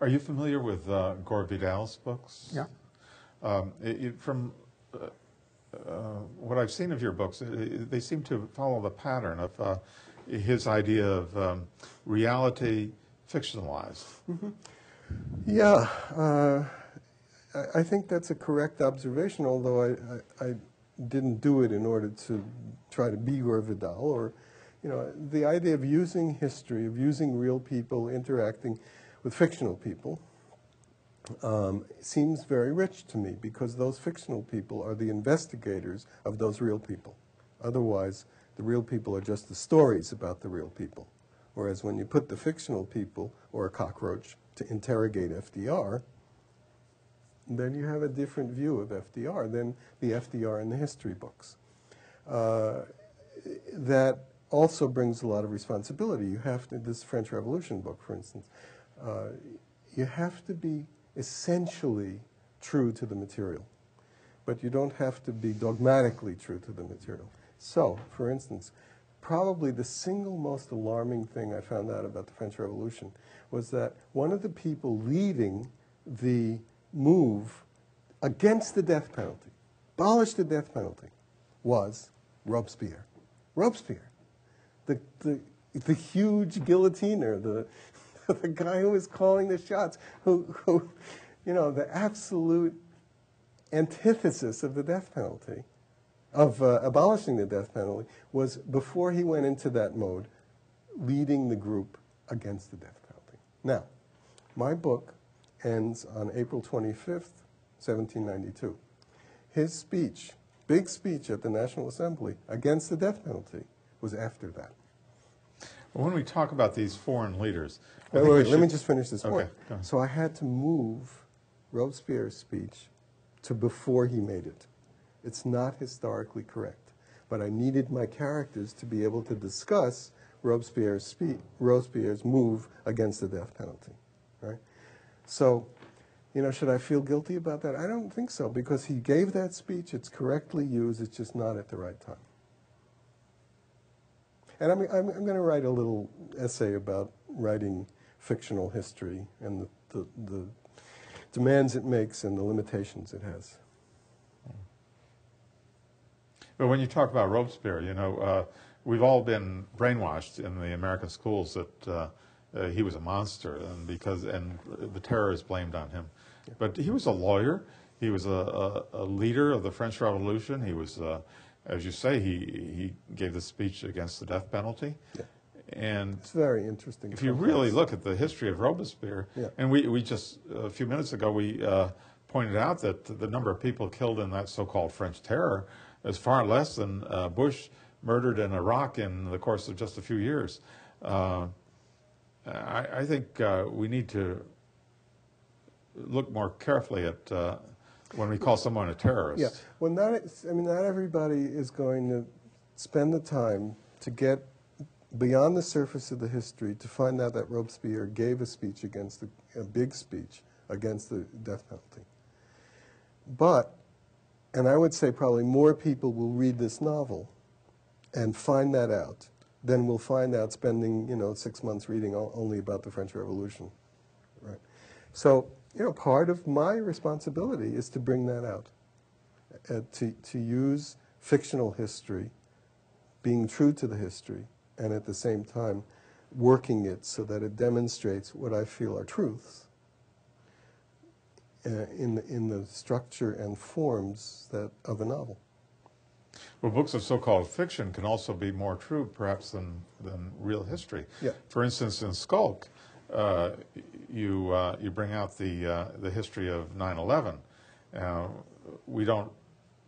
Are you familiar with Gore Vidal's books? Yeah. From what I've seen of your books, they seem to follow the pattern of his idea of reality fictionalized. Mm-hmm. Yeah, I think that's a correct observation, although I didn't do it in order to try to be Gore Vidal, or, you know, the idea of using history, of using real people interacting with fictional people seems very rich to me, because those fictional people are the investigators of those real people. Otherwise, the real people are just the stories about the real people. Whereas when you put the fictional people, or a cockroach, to interrogate FDR, then you have a different view of FDR than the FDR in the history books. That also brings a lot of responsibility. You have to, this French Revolution book, for instance, you have to be essentially true to the material, but you don't have to be dogmatically true to the material. So, for instance, probably the single most alarming thing I found out about the French Revolution was that one of the people leading the move against the death penalty, abolish the death penalty, was Robespierre. Robespierre, the huge guillotiner, the guy who was calling the shots, who, you know, the absolute antithesis of the death penalty, of abolishing the death penalty, was, before he went into that mode, leading the group against the death penalty. Now, my book ends on April 25th, 1792. His speech, big speech at the National Assembly against the death penalty, was after that. Well, when we talk about these foreign leaders... Wait, let me just finish this point. Okay, so I had to move Robespierre's speech to before he made it. It's not historically correct, but I needed my characters to be able to discuss Robespierre's move against the death penalty, right? So, you know, should I feel guilty about that? I don't think so, because he gave that speech, it's correctly used, it's just not at the right time. And I'm going to write a little essay about writing fictional history and the demands it makes and the limitations it has. But when you talk about Robespierre, you know, we've all been brainwashed in the American schools that he was a monster, and the terror is blamed on him. Yeah. But he was a lawyer. He was a leader of the French Revolution. He was, as you say, he gave the speech against the death penalty. Yeah. And it's very interesting. If you really look at the history of Robespierre, yeah. And we just, a few minutes ago, we pointed out that the number of people killed in that so-called French terror is far less than Bush murdered in Iraq in the course of just a few years. I think we need to look more carefully at when we call someone a terrorist. Yeah, well, not everybody is going to spend the time to get beyond the surface of the history to find out that Robespierre gave a speech against a big speech against the death penalty. But, and I would say probably more people will read this novel and find that out than will find out spending, you know, 6 months reading only about the French Revolution, right? So, you know, part of my responsibility is to bring that out, to use fictional history, being true to the history, and at the same time working it so that it demonstrates what I feel are truths in the structure and forms of a novel. Well, books of so-called fiction can also be more true, perhaps, than real history. Yeah. For instance, in Skulk, you bring out the history of 9/11. We don't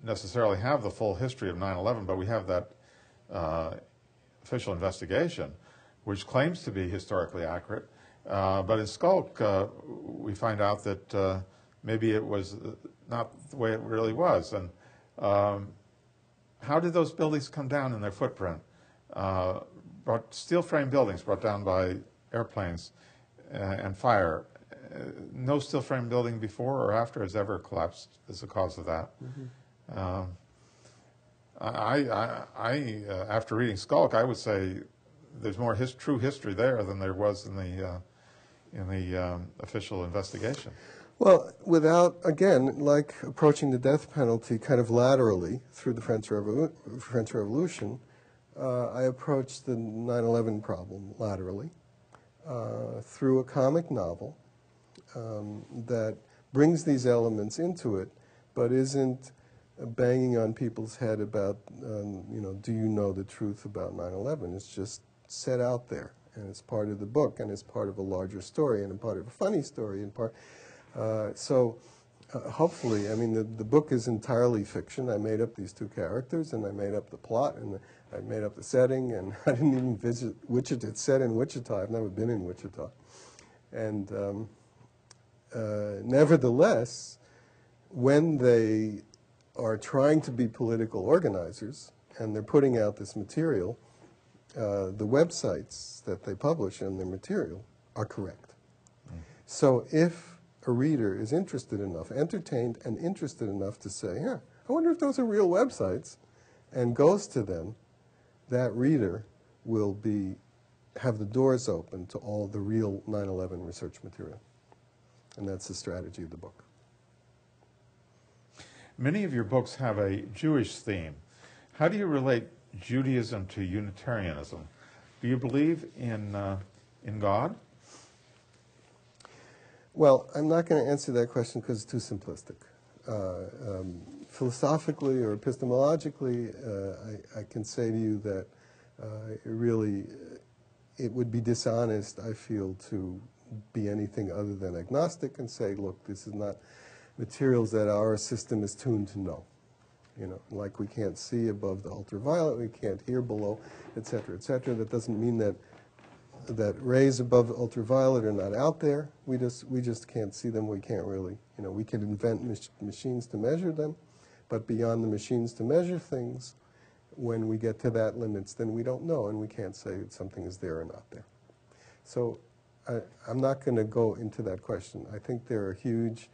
necessarily have the full history of 9/11, but we have that official investigation, which claims to be historically accurate. But in Skulk, we find out that maybe it was not the way it really was. And how did those buildings come down in their footprint? Steel frame buildings brought down by airplanes and fire. No steel frame building before or after has ever collapsed as a cause of that. Mm-hmm. After reading Skulk, I would say there's more true history there than there was in official investigation. Well, without, again, like approaching the death penalty kind of laterally through the French Revolution, I approached the 9/11 problem laterally through a comic novel that brings these elements into it, but isn't banging on people's head about, do you know the truth about 9/11? It's just set out there, and it's part of the book, and it's part of a larger story, and a part of a funny story, and part. Hopefully, I mean, the book is entirely fiction. I made up these two characters, and I made up the plot, and I made up the setting, and I didn't even visit Wichita. It's set in Wichita. I've never been in Wichita. And nevertheless, when they are trying to be political organizers, and they're putting out this material, the websites that they publish in their material are correct. So if a reader is interested enough, entertained and interested enough to say, yeah, I wonder if those are real websites, and goes to them, that reader will have the doors open to all the real 9/11 research material. And that's the strategy of the book. Many of your books have a Jewish theme. How do you relate Judaism to Unitarianism? Do you believe in God? Well, I'm not going to answer that question because it's too simplistic. Philosophically or epistemologically, I can say to you that it would be dishonest, I feel, to be anything other than agnostic and say, look, this is not materials that our system is tuned to know. Like we can't see above the ultraviolet, we can't hear below, et cetera, et cetera. That doesn't mean that rays above the ultraviolet are not out there. We just can't see them. We can't really, we can invent machines to measure them, but beyond the machines to measure things, when we get to that limits, then we don't know, and we can't say that something is there or not there. So I'm not going to go into that question. I think there are huge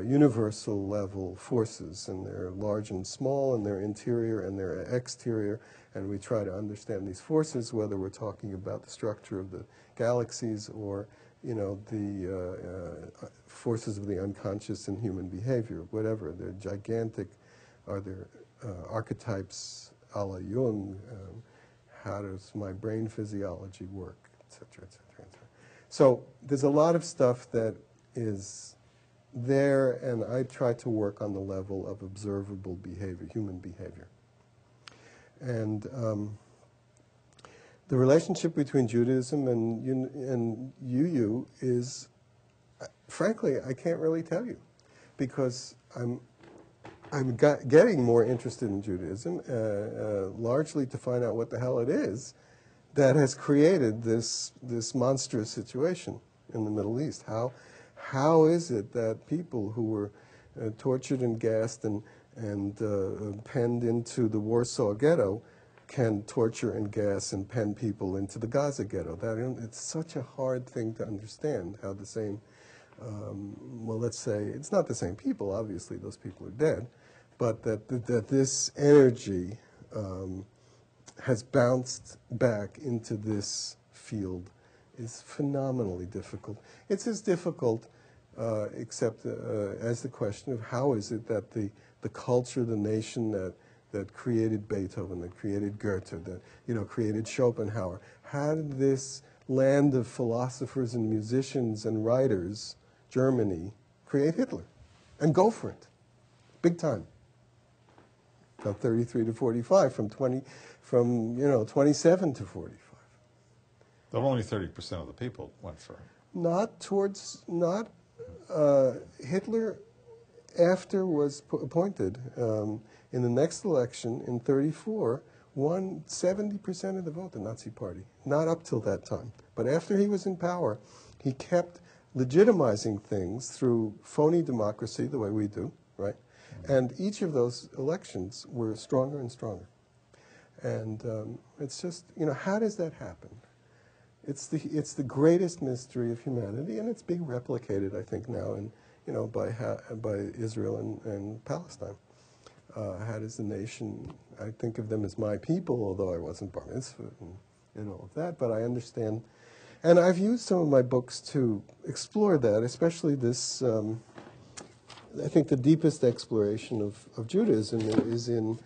universal level forces, and they're large and small, and they're interior and they're exterior, and we try to understand these forces, whether we're talking about the structure of the galaxies or the forces of the unconscious in human behavior, whatever. They're gigantic. Are there archetypes a la Jung? How does my brain physiology work, et cetera, et cetera, et cetera. So there's a lot of stuff that is there, and I try to work on the level of observable behavior, human behavior. And the relationship between Judaism and UU is, frankly, I can't really tell you, because I'm getting more interested in Judaism, largely to find out what the hell it is that has created this monstrous situation in the Middle East. How is it that people who were tortured and gassed and penned into the Warsaw Ghetto can torture and gas and pen people into the Gaza Ghetto? It's such a hard thing to understand, how the same, well, let's say, it's not the same people, obviously, those people are dead, but that this energy has bounced back into this field is phenomenally difficult. It's as difficult, except as the question of how is it that the culture, the nation that created Beethoven, that created Goethe, that created Schopenhauer, how did this land of philosophers and musicians and writers, Germany, create Hitler and go for it, big time? From 33 to 45, from 27 to 45. But only 30% of the people went for it. Hitler, after was appointed in the next election in 34, won 70% of the vote, the Nazi Party. Not up till that time. But after he was in power, he kept legitimizing things through phony democracy, the way we do, right? And each of those elections were stronger and stronger. And it's just, how does that happen? It's the greatest mystery of humanity, and it's being replicated, I think, now by Israel and Palestine. How does the nation? I think of them as my people, although I wasn't bar mitzvah and all of that. But I understand And I've used some of my books to explore that, especially this, I think the deepest exploration of Judaism is in